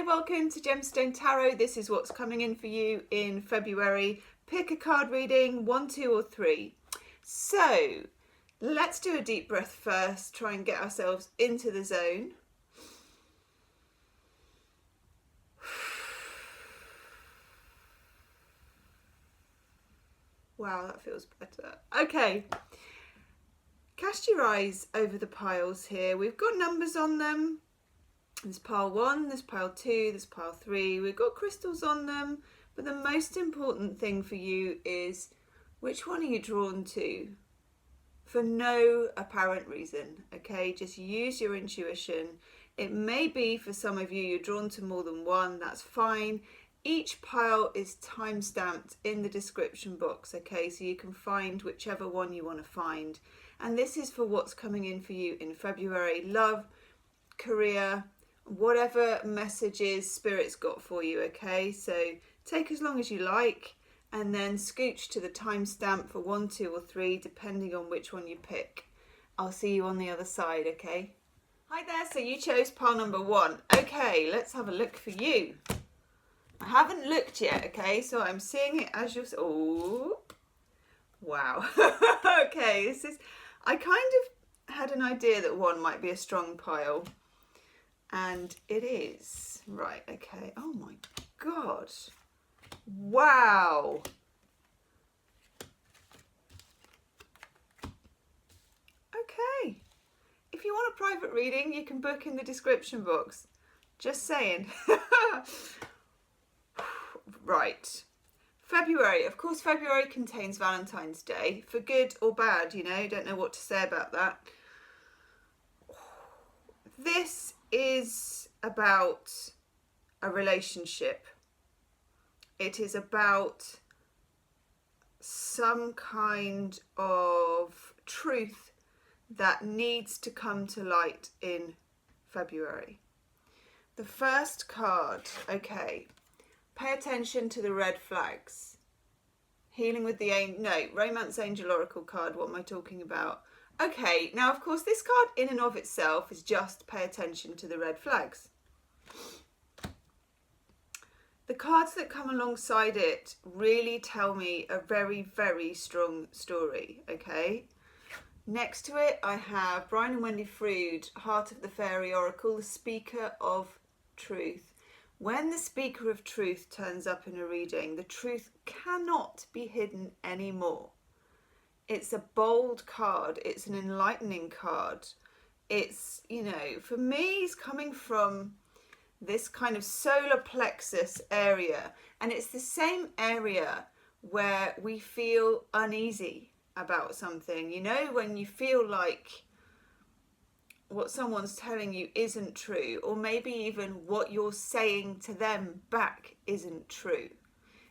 Hi, welcome to Gemstone Tarot. This is what's coming in for you in February. Pick a card reading, 1, 2 or 3. So let's do a deep breath first, try and get ourselves into the zone. Wow, that feels better. Okay, cast your eyes over the piles here. We've got numbers on them. There's pile 1, there's pile 2, there's pile 3. We've got crystals on them, but the most important thing for you is which one are you drawn to? For no apparent reason, okay? Just use your intuition. It may be for some of you you're drawn to more than one, that's fine. Each pile is time-stamped in the description box, okay? So you can find whichever one you want to find. And this is for what's coming in for you in February. Love, career, whatever messages Spirit's got for you, okay? So take as long as you like and then scooch to the timestamp for 1, 2 or 3 depending on which one you pick. I'll see you on the other side, okay? Hi there, so you chose pile number 1. Okay, let's have a look for you. I haven't looked yet, okay? So I'm seeing it as you're... Oh, wow. Okay, this is... I kind of had an idea that 1 might be a strong pile. And it is. Right, okay. Oh my God. Wow. Okay. If you want a private reading, you can book in the description box. Just saying. Right. February. Of course, February contains Valentine's Day. For good or bad, you know. Don't know what to say about that. This is about a relationship. It is about some kind of truth that needs to come to light in February. The first card, okay, pay attention to the red flags. Healing with the angel, no, Romance Angel Oracle card, what am I talking about? Okay, now of course this card in and of itself is just pay attention to the red flags. The cards that come alongside it really tell me a very, very strong story, okay? Next to it I have Brian and Wendy Frood, Heart of the Fairy Oracle, the Speaker of Truth. When the Speaker of Truth turns up in a reading, the truth cannot be hidden anymore. It's a bold card. It's an enlightening card. It's, you know, for me, it's coming from this kind of solar plexus area. And it's the same area where we feel uneasy about something. You know, when you feel like what someone's telling you isn't true, or maybe even what you're saying to them back isn't true.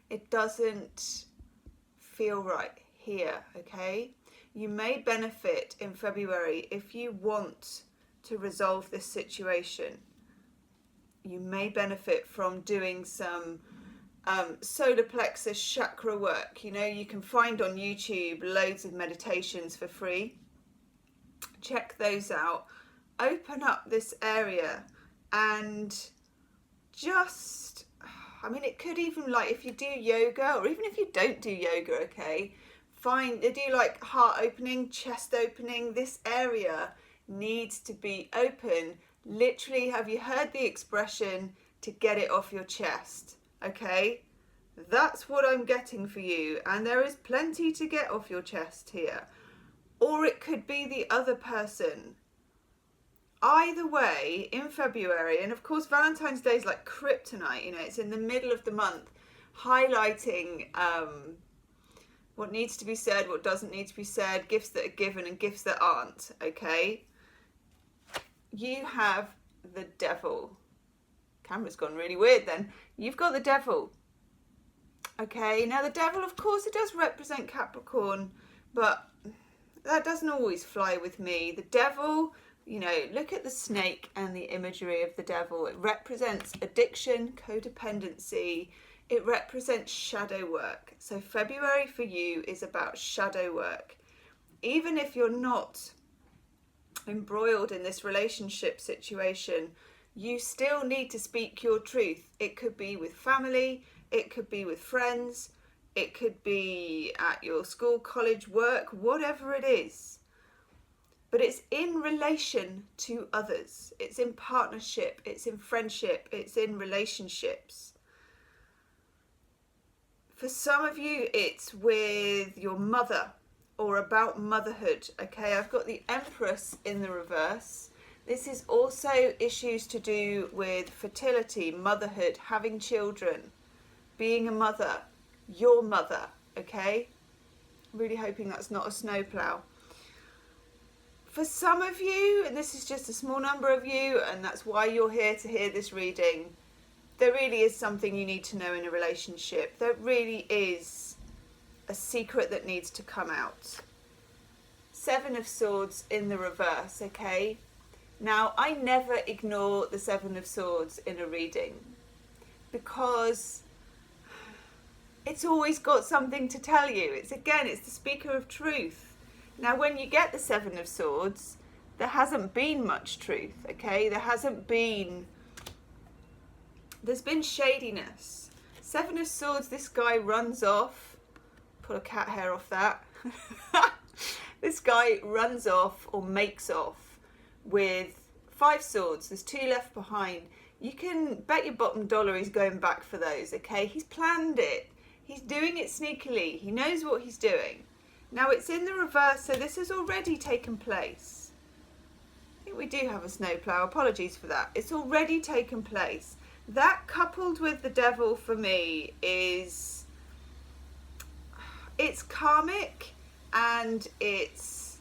It doesn't feel right here, okay? You may benefit in February if you want to resolve this situation. You may benefit from doing some solar plexus chakra work. You know, you can find on YouTube loads of meditations for free. Check those out. Open up this area and just, I mean, it could even, like, if you do yoga, or even if you don't do yoga, okay, fine, they do like heart opening, chest opening. This area needs to be open. Literally, have you heard the expression to get it off your chest? Okay, that's what I'm getting for you, and there is plenty to get off your chest here. Or it could be the other person. Either way, in February, and of course Valentine's Day is like kryptonite, you know, it's in the middle of the month, highlighting what needs to be said, what doesn't need to be said, gifts that are given and gifts that aren't, okay? You have the devil. Camera's gone really weird then. You've got the devil. Okay, now the devil, of course, it does represent Capricorn, but that doesn't always fly with me. The devil, you know, look at the snake and the imagery of the devil. It represents addiction, codependency. It represents shadow work. So February for you is about shadow work. Even if you're not embroiled in this relationship situation, you still need to speak your truth. It could be with family, it could be with friends, it could be at your school, college, work, whatever it is. But it's in relation to others. It's in partnership, it's in friendship, it's in relationships. For some of you, it's with your mother or about motherhood. Okay, I've got the Empress in the reverse. This is also issues to do with fertility, motherhood, having children, being a mother, your mother, okay? Really hoping that's not a snowplow. For some of you, and this is just a small number of you, and that's why you're here to hear this reading, there really is something you need to know in a relationship. There really is a secret that needs to come out. Seven of Swords in the reverse, okay? Now, I never ignore the Seven of Swords in a reading because it's always got something to tell you. It's the speaker of truth. Now, when you get the Seven of Swords, there hasn't been much truth, okay? There's been shadiness. Seven of Swords, this guy runs off. Pull a cat hair off that. This guy runs off or makes off with 5 swords. There's 2 left behind. You can bet your bottom dollar he's going back for those, okay? He's planned it. He's doing it sneakily. He knows what he's doing. Now it's in the reverse, so this has already taken place. I think we do have a snowplow. Apologies for that. It's already taken place. That coupled with the Devil for me it's karmic and it's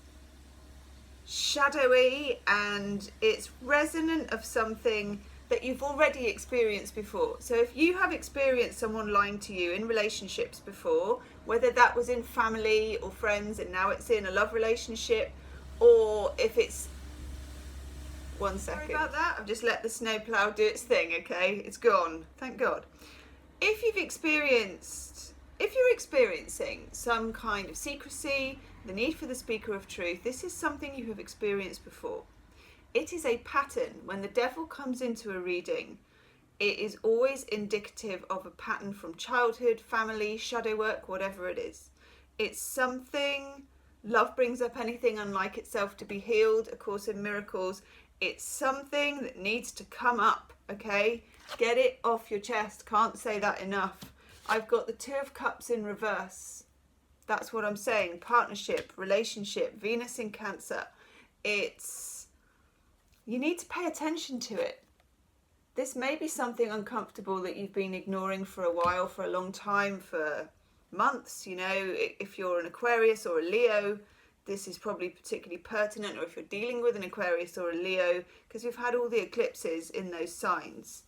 shadowy and it's resonant of something that you've already experienced before. So if you have experienced someone lying to you in relationships before, whether that was in family or friends and now it's in a love relationship, or if it's... One second. Sorry about that, I've just let the snowplow do its thing, okay? It's gone, thank God. If you're experiencing some kind of secrecy, the need for the speaker of truth, this is something you have experienced before. It is a pattern. When the Devil comes into a reading, it is always indicative of a pattern from childhood, family, shadow work, whatever it is. It's something, love brings up anything unlike itself to be healed, A Course in Miracles. It's something that needs to come up, okay? Get it off your chest. Can't say that enough. I've got the 2 of Cups in reverse. That's what I'm saying. Partnership, relationship, Venus in Cancer. You need to pay attention to it. This may be something uncomfortable that you've been ignoring for a while, for a long time, for months. You know, if you're an Aquarius or a Leo, this is probably particularly pertinent, or if you're dealing with an Aquarius or a Leo, because we've had all the eclipses in those signs.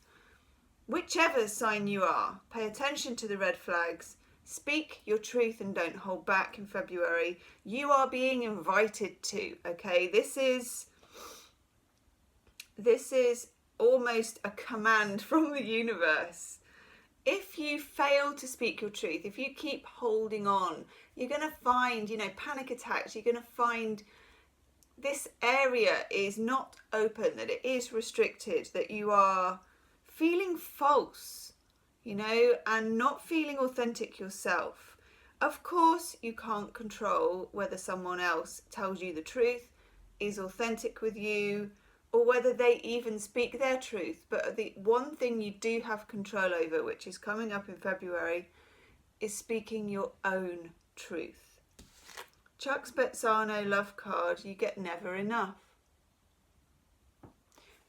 Whichever sign you are, pay attention to the red flags, speak your truth and don't hold back in February. You are being invited to, okay? This is almost a command from the universe. If you fail to speak your truth, if you keep holding on, you're going to find, panic attacks. You're going to find this area is not open, that it is restricted, that you are feeling false, and not feeling authentic yourself. Of course, you can't control whether someone else tells you the truth, is authentic with you, or whether they even speak their truth. But the one thing you do have control over, which is coming up in February, is speaking your own truth. Chuck Spezzano love card, you get never enough.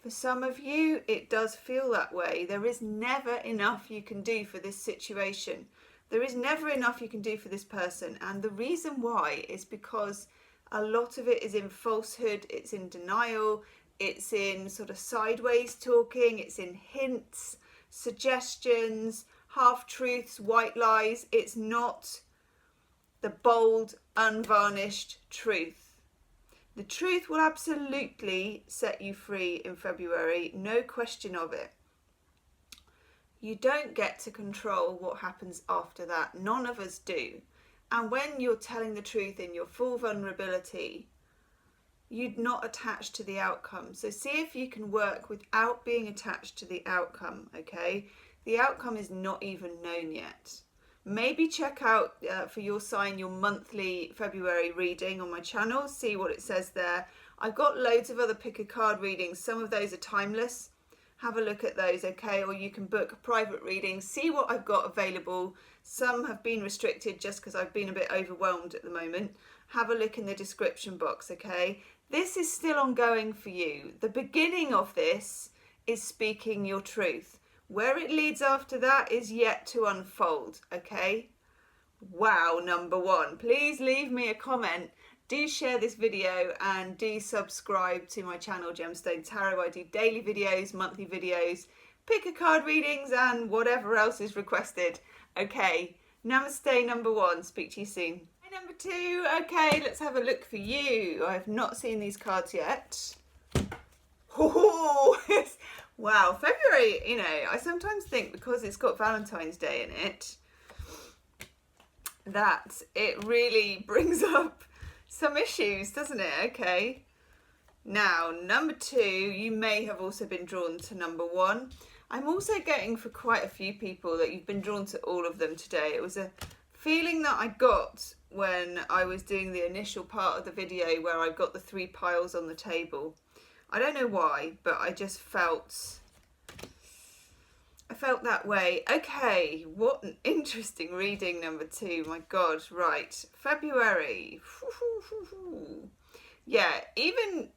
For some of you, it does feel that way. There is never enough you can do for this situation. There is never enough you can do for this person. And the reason why is because a lot of it is in falsehood, it's in denial, it's in sort of sideways talking, it's in hints, suggestions, half-truths, white lies. It's not the bold, unvarnished truth. The truth will absolutely set you free in February, no question of it. You don't get to control what happens after that. None of us do. And when you're telling the truth in your full vulnerability, you're not attached to the outcome. So see if you can work without being attached to the outcome, okay? The outcome is not even known yet. Maybe check out for your sign your monthly February reading on my channel, see what it says there. I've got loads of other pick a card readings. Some of those are timeless. Have a look at those, okay? Or you can book a private reading, see what I've got available. Some have been restricted just because I've been a bit overwhelmed at the moment. Have a look in the description box, okay? This is still ongoing for you. The beginning of this is speaking your truth. Where it leads after that is yet to unfold, okay? Wow, number one. Please leave me a comment. Do share this video and do subscribe to my channel, Gemstone Tarot. I do daily videos, monthly videos, pick a card readings and whatever else is requested. Okay, namaste number one. Speak to you soon. Hi, number two. Okay, let's have a look for you. I have not seen these cards yet. Oh, wow, February, you know, I sometimes think because it's got Valentine's Day in it, that it really brings up some issues, doesn't it? Okay. Now, number two, you may have also been drawn to number one. I'm also getting for quite a few people that you've been drawn to all of them today. It was a feeling that I got when I was doing the initial part of the video where I got the 3 piles on the table. I don't know why, but I just felt that way. Okay, what an interesting reading, number two. My God, right. February. Yeah, even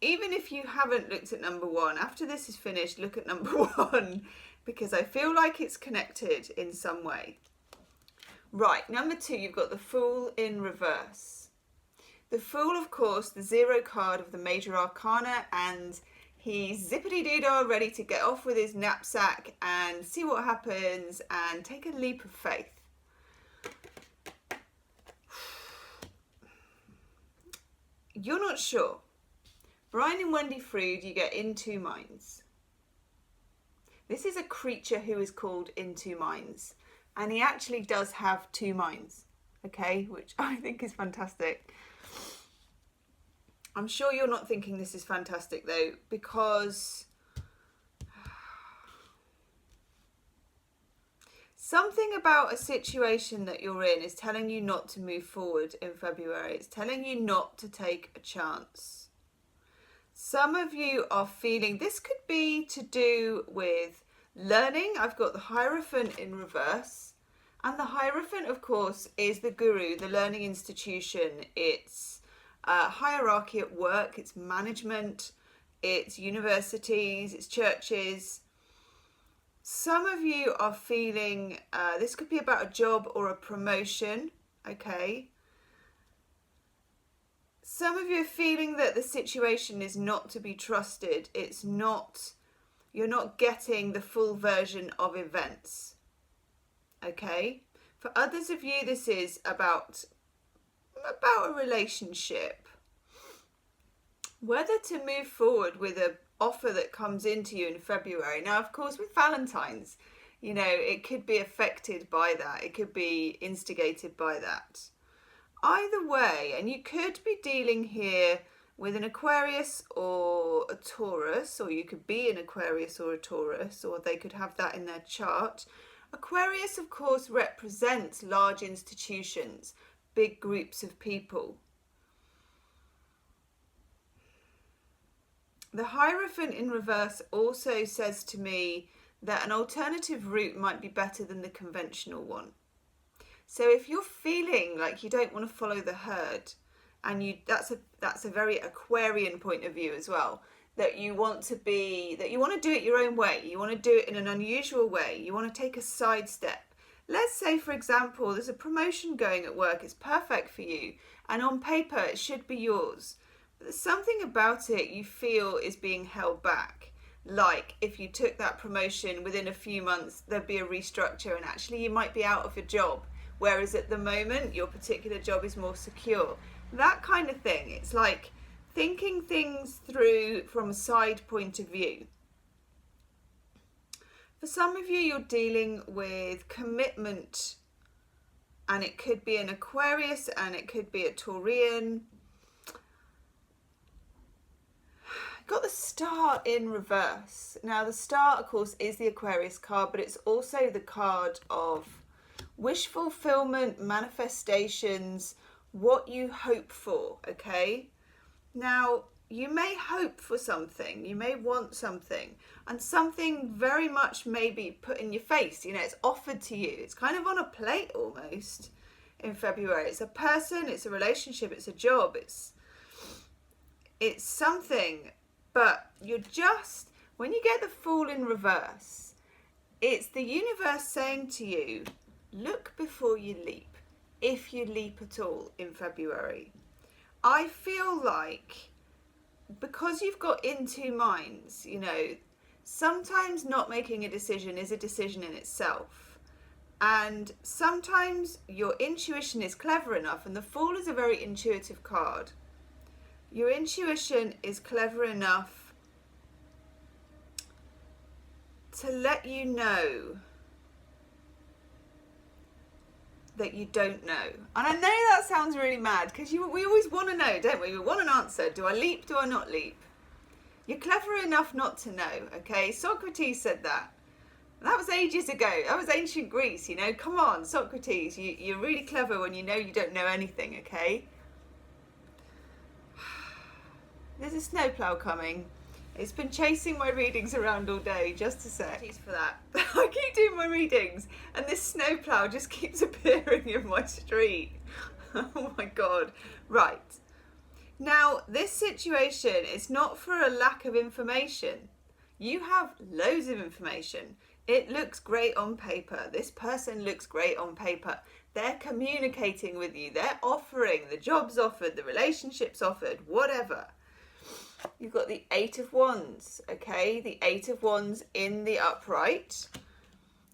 if you haven't looked at number one, after this is finished, look at number one, because I feel like it's connected in some way. Right, number two, you've got the Fool in reverse. The Fool, of course, the 0 card of the Major Arcana, and he's zippity-doo-dah ready to get off with his knapsack and see what happens and take a leap of faith. You're not sure. Brian and Wendy Frood, you get in 2 minds. This is a creature who is called in 2 minds, and he actually does have 2 minds, okay, which I think is fantastic. I'm sure you're not thinking this is fantastic though, because something about a situation that you're in is telling you not to move forward in February. It's telling you not to take a chance. Some of you are feeling, this could be to do with learning. I've got the Hierophant in reverse, and the Hierophant, of course, is the guru, the learning institution. It's hierarchy at work, it's management, it's universities, it's churches. Some of you are feeling, this could be about a job or a promotion, okay? Some of you are feeling that the situation is not to be trusted. It's not, you're not getting the full version of events, okay? For others of you, this is about a relationship. Whether to move forward with an offer that comes into you in February. Now, of course, with Valentine's, you know, it could be affected by that. It could be instigated by that. Either way, and you could be dealing here with an Aquarius or a Taurus, or you could be an Aquarius or a Taurus, or they could have that in their chart. Aquarius, of course, represents large institutions, big groups of people. The Hierophant in reverse also says to me that an alternative route might be better than the conventional one. So if you're feeling like you don't want to follow the herd, and that's a very Aquarian point of view as well, that you want to do it your own way, you want to do it in an unusual way, you want to take a sidestep. Let's say, for example, there's a promotion going at work, it's perfect for you, and on paper it should be yours. But there's something about it you feel is being held back. Like if you took that promotion within a few months, there'd be a restructure and actually you might be out of your job. Whereas at the moment, your particular job is more secure. That kind of thing. It's like thinking things through from a side point of view. For some of you, you're dealing with commitment, and it could be an Aquarius and it could be a Taurian. got the Star in reverse. Now the Star, of course, is the Aquarius card, but it's also the card of wish fulfillment, manifestations, what you hope for, okay? Now, you may hope for something, you may want something, and something very much may be put in your face. You know, it's offered to you. It's kind of on a plate almost in February. It's a person, it's a relationship, it's a job, it's something, but you're just, when you get the Fool in reverse, it's the universe saying to you, look before you leap, if you leap at all in February. I feel like because you've got in two minds, you know, sometimes not making a decision is a decision in itself. And sometimes your intuition is clever enough, and the Fool is a very intuitive card. Your intuition is clever enough to let you know that you don't know. And I know that sounds really mad, because we always want to know, don't we? We want an answer. Do I leap? Do I not leap? You're clever enough not to know, okay? Socrates said that. That was ages ago. That was ancient Greece, you know. Come on, Socrates. You're really clever when you know you don't know anything, okay? There's a snowplow coming. It's been chasing my readings around all day, just a sec. Apologies for that. I keep doing my readings and this snowplow just keeps appearing in my street. Oh my God. Right. Now, this situation is not for a lack of information. You have loads of information. It looks great on paper. This person looks great on paper. They're communicating with you. They're offering. The job's offered. The relationship's offered. Whatever. You've got the Eight of Wands, okay? The Eight of Wands in the upright.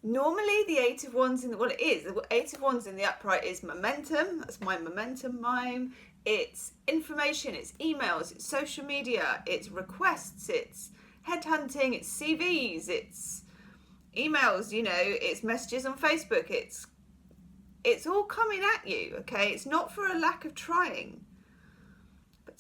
Normally the Eight of Wands in the, well, it is. The Eight of Wands in the upright is momentum. That's my momentum mime. It's information, it's emails, it's social media, it's requests, it's headhunting, it's CVs, it's emails, you know, it's messages on Facebook. It's all coming at you, okay? It's not for a lack of trying.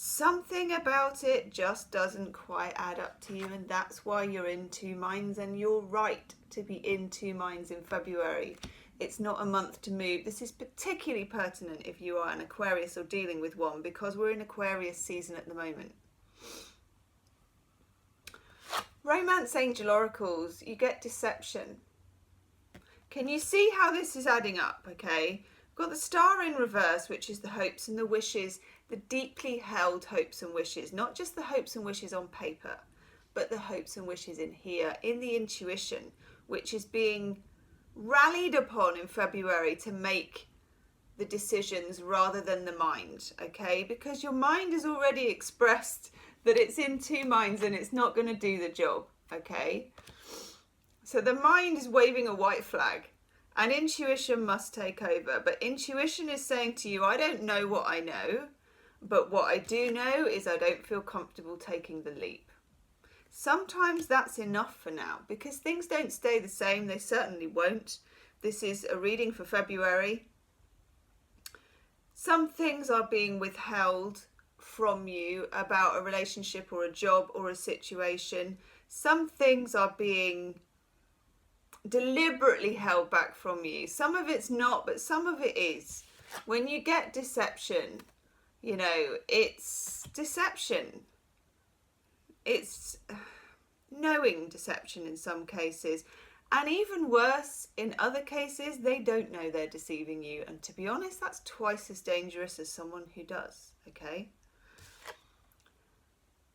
Something about it just doesn't quite add up to you, and that's why you're in two minds, and you're right to be in two minds in February. It's not a month to move. This is particularly pertinent if you are an Aquarius or dealing with one, because we're in Aquarius season at the moment. Romance Angel Oracles, you get deception. Can you see how this is adding up, okay? We've got the Star in reverse, which is the hopes and the wishes, the deeply held hopes and wishes, not just the hopes and wishes on paper, but the hopes and wishes in here, in the intuition, which is being rallied upon in February to make the decisions rather than the mind, okay? Because your mind has already expressed that it's in two minds and it's not going to do the job, okay? So the mind is waving a white flag and intuition must take over. But intuition is saying to you, I don't know what I know, but what I do know is I don't feel comfortable taking the leap. Sometimes that's enough for now, because things don't stay the same. They certainly won't. This is a reading for February. Some things are being withheld from you about a relationship or a job or a situation. Some things are being deliberately held back from you. Some of it's not, but some of it is. When you get deception, you know, it's deception. It's knowing deception in some cases. And even worse, in other cases, they don't know they're deceiving you. And to be honest, that's twice as dangerous as someone who does, okay?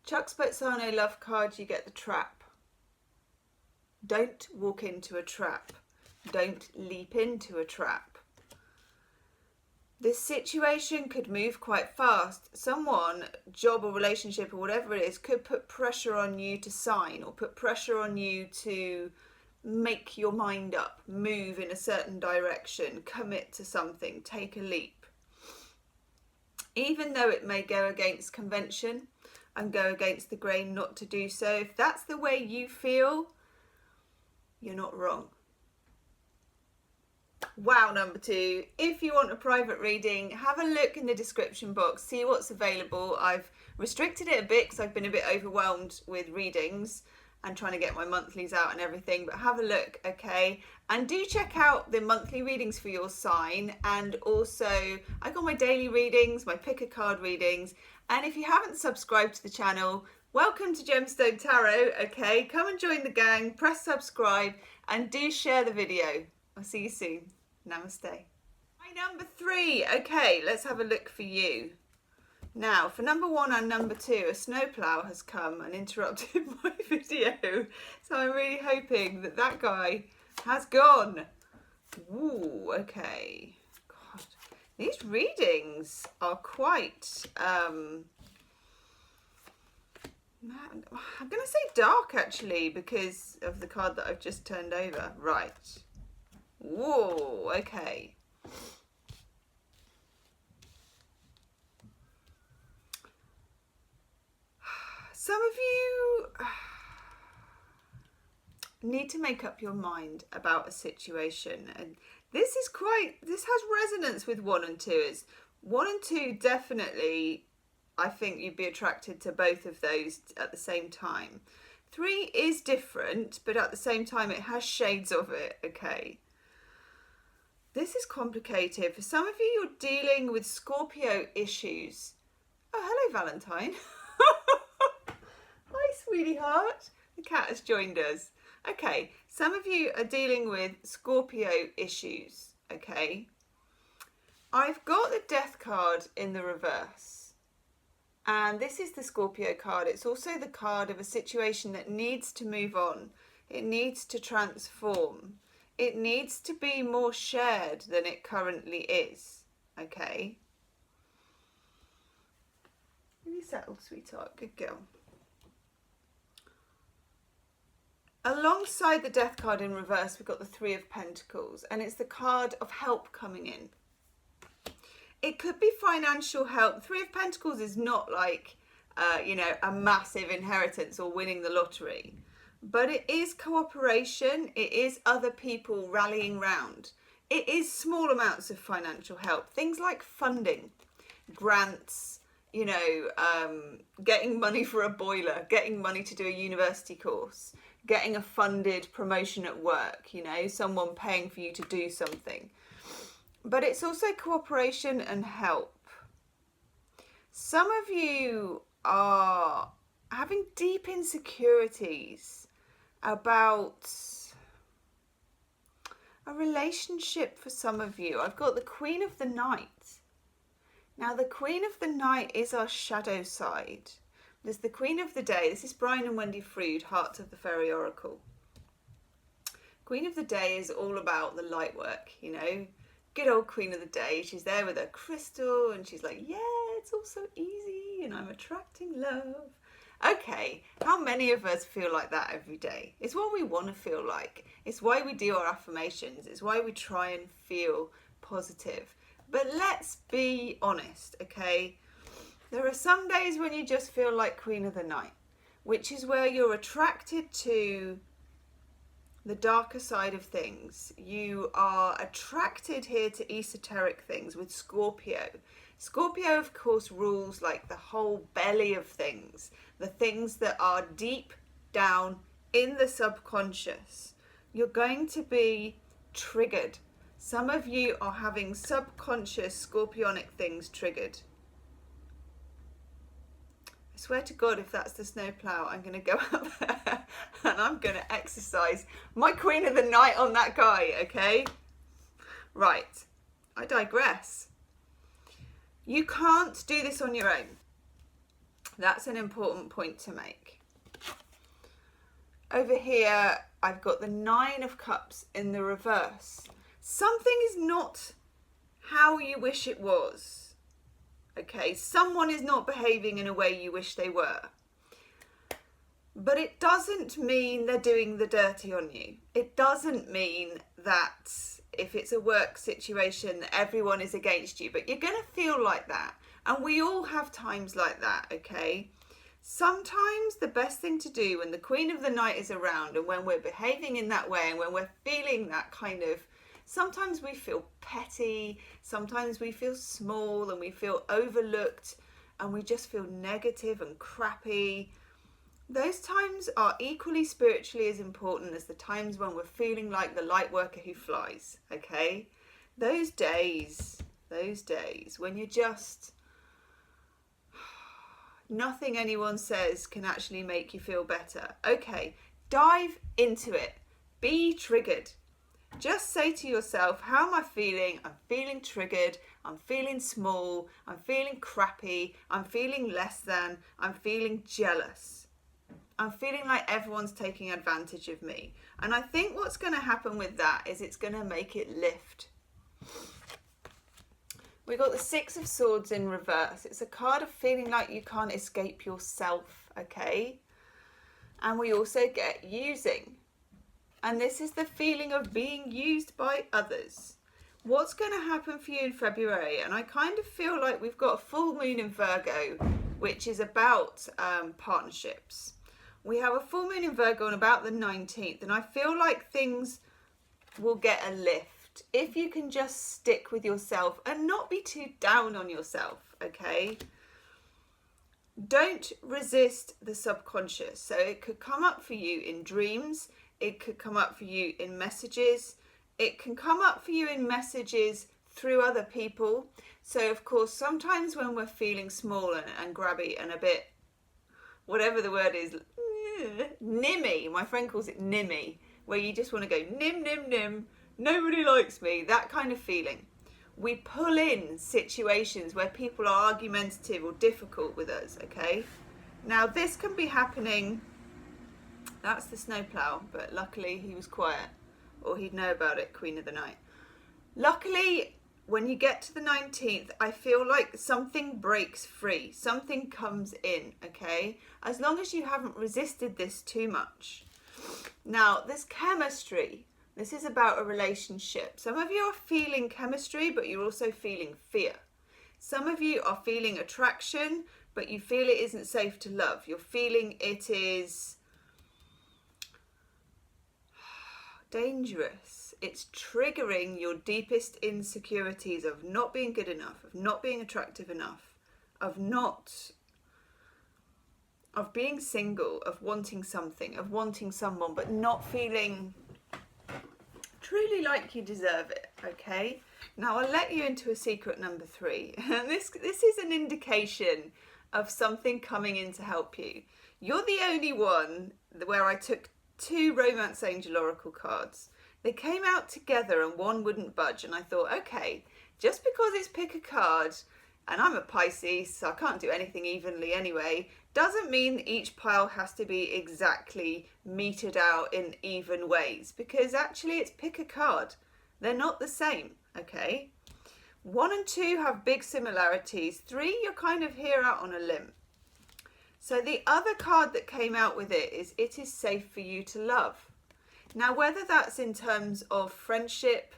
Chuck Spezzano love card, you get the trap. Don't walk into a trap. Don't leap into a trap. This situation could move quite fast. Someone, job or relationship or whatever it is, could put pressure on you to sign or put pressure on you to make your mind up, move in a certain direction, commit to something, take a leap. Even though it may go against convention and go against the grain not to do so, if that's the way you feel, you're not wrong. Wow, number 2. If you want a private reading, have a look in the description box, see what's available. I've restricted it a bit because I've been a bit overwhelmed with readings and trying to get my monthlies out and everything, but have a look, okay? And do check out the monthly readings for your sign, and also I got my daily readings, my pick a card readings, and if you haven't subscribed to the channel, welcome to Gemstone Tarot, okay? Come and join the gang, press subscribe, and do share the video. I'll see you soon. Namaste. My number 3, okay, let's have a look for you. Now, for number 1 and number 2, a snowplow has come and interrupted my video. So I'm really hoping that that guy has gone. Ooh, okay. God, these readings are quite, I'm going to say dark actually because of the card that I've just turned over. Right. Whoa, okay. Some of you need to make up your mind about a situation, and this has resonance with 1 and 2. It's 1 and 2 definitely, I think you'd be attracted to both of those at the same time. 3 is different, but at the same time it has shades of it, okay? This is complicated. For some of you, you're dealing with Scorpio issues. Oh, hello, Valentine. Hi, sweetie heart. The cat has joined us. Okay, some of you are dealing with Scorpio issues, okay? I've got the Death card in the reverse. And this is the Scorpio card. It's also the card of a situation that needs to move on. It needs to transform. It needs to be more shared than it currently is, okay? Really settled, sweetheart. Good girl. Alongside the Death card in reverse, we've got the 3 of Pentacles, and it's the card of help coming in. It could be financial help. 3 of Pentacles is not like, a massive inheritance or winning the lottery, but it is cooperation. It is other people rallying round. It is small amounts of financial help. Things like funding, grants, getting money for a boiler, getting money to do a university course, getting a funded promotion at work, someone paying for you to do something. But it's also cooperation and help. Some of you are having deep insecurities about a relationship for some of you. I've got the Queen of the Night. Now, the Queen of the Night is our shadow side. There's the Queen of the Day. This is Brian and Wendy Frood, Hearts of the Fairy Oracle. Queen of the Day is all about the light work, Good old Queen of the Day. She's there with her crystal and she's like, yeah, it's all so easy and I'm attracting love. Okay, how many of us feel like that every day? It's what we want to feel like. It's why we do our affirmations. It's why we try and feel positive. But let's be honest, okay? There are some days when you just feel like Queen of the Night, which is where you're attracted to the darker side of things. You are attracted here to esoteric things with Scorpio. Scorpio, of course, rules like the whole belly of things, the things that are deep down in the subconscious. You're going to be triggered. Some of you are having subconscious scorpionic things triggered. I swear to God, if that's the snowplow, I'm going to go up there and I'm going to exercise my Queen of the Night on that guy, okay? Right, I digress. You can't do this on your own. That's an important point to make. Over here, I've got the 9 of Cups in the reverse. Something is not how you wish it was. Okay, someone is not behaving in a way you wish they were. But it doesn't mean they're doing the dirty on you. It doesn't mean that if it's a work situation, everyone is against you. But you're going to feel like that. And we all have times like that, okay? Sometimes the best thing to do when the Queen of the Night is around and when we're behaving in that way and when we're feeling that kind of Sometimes we feel petty, sometimes we feel small and we feel overlooked and we just feel negative and crappy. Those times are equally spiritually as important as the times when we're feeling like the light worker who flies, okay? Those days when you're just, nothing anyone says can actually make you feel better. Okay, dive into it. Be triggered. Just say to yourself, how am I feeling? I'm feeling triggered. I'm feeling small. I'm feeling crappy. I'm feeling less than. I'm feeling jealous. I'm feeling like everyone's taking advantage of me. And I think what's going to happen with that is it's going to make it lift. We got the Six of Swords in reverse. It's a card of feeling like you can't escape yourself, okay? And we also get using. And this is the feeling of being used by others. What's going to happen for you in February? And I kind of feel like we've got a full moon in Virgo, which is about partnerships. We have a full moon in Virgo on about the 19th. And I feel like things will get a lift if you can just stick with yourself and not be too down on yourself, okay? Don't resist the subconscious. So it could come up for you in dreams. It could come up for you in messages. It can come up for you in messages through other people. So, of course, sometimes when we're feeling small and grabby and a bit, whatever the word is, nimmy, my friend calls it nimmy, where you just want to go nim, nim, nim, nobody likes me, that kind of feeling. We pull in situations where people are argumentative or difficult with us, okay? Now, this can be happening. That's the snowplow, but luckily he was quiet, or he'd know about it, Queen of the Night. Luckily, when you get to the 19th, I feel like something breaks free, something comes in, okay? As long as you haven't resisted this too much. Now, this chemistry, this is about a relationship. Some of you are feeling chemistry, but you're also feeling fear. Some of you are feeling attraction, but you feel it isn't safe to love. You're feeling it is dangerous. It's triggering your deepest insecurities of not being good enough, of not being attractive enough, of being single, of wanting something, of wanting someone, but not feeling truly like you deserve it, okay? Now I'll let you into a secret number 3. And this is an indication of something coming in to help you. You're the only one where I took 2 Romance Angel Oracle cards. They came out together and one wouldn't budge, and I thought, okay, just because it's pick a card, and I'm a Pisces, so I can't do anything evenly anyway, doesn't mean each pile has to be exactly meted out in even ways, because actually it's pick a card. They're not the same, okay? 1 and 2 have big similarities. 3, you're kind of here out on a limb. So the other card that came out with it is safe for you to love. Now, whether that's in terms of friendship,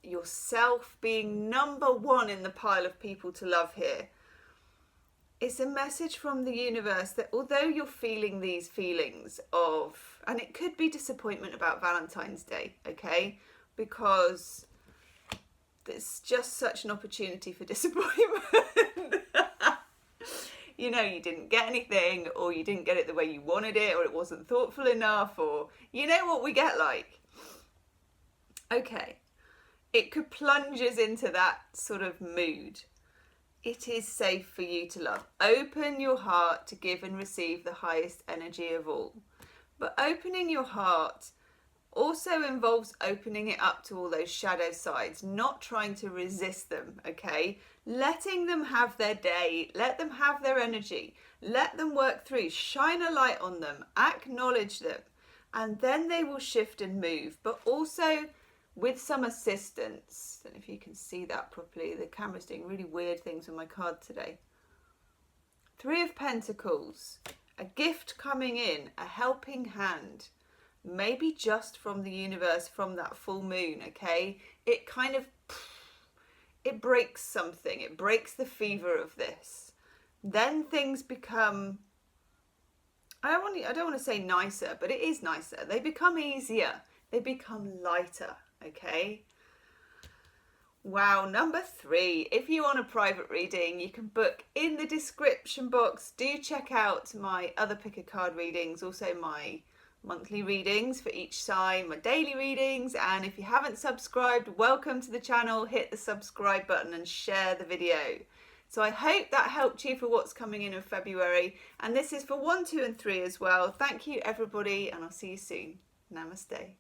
yourself being number 1 in the pile of people to love here, it's a message from the universe that although you're feeling these feelings of, and it could be disappointment about Valentine's Day, okay? Because there's just such an opportunity for disappointment. You know, you didn't get anything, or you didn't get it the way you wanted it, or it wasn't thoughtful enough, or you know what we get like. Okay, it could plunge us into that sort of mood. It is safe for you to love. Open your heart to give and receive the highest energy of all. But opening your heart also involves opening it up to all those shadow sides, not trying to resist them, okay? Letting them have their day, let them have their energy, let them work through, shine a light on them, acknowledge them, and then they will shift and move, but also with some assistance. I don't know if you can see that properly. The camera's doing really weird things with my card today. 3 of Pentacles, a gift coming in, a helping hand. Maybe just from the universe, from that full moon, okay? It kind of, it breaks something. It breaks the fever of this. Then things become, I don't want to say nicer, but it is nicer. They become easier. They become lighter, okay? Wow, number 3. If you want a private reading, you can book in the description box. Do check out my other pick a card readings, also my monthly readings for each sign, my daily readings, and if you haven't subscribed, welcome to the channel. Hit the subscribe button and share the video. So I hope that helped you for what's coming in February, and this is for 1, 2 and 3 as well. Thank you everybody, and I'll see you soon. Namaste.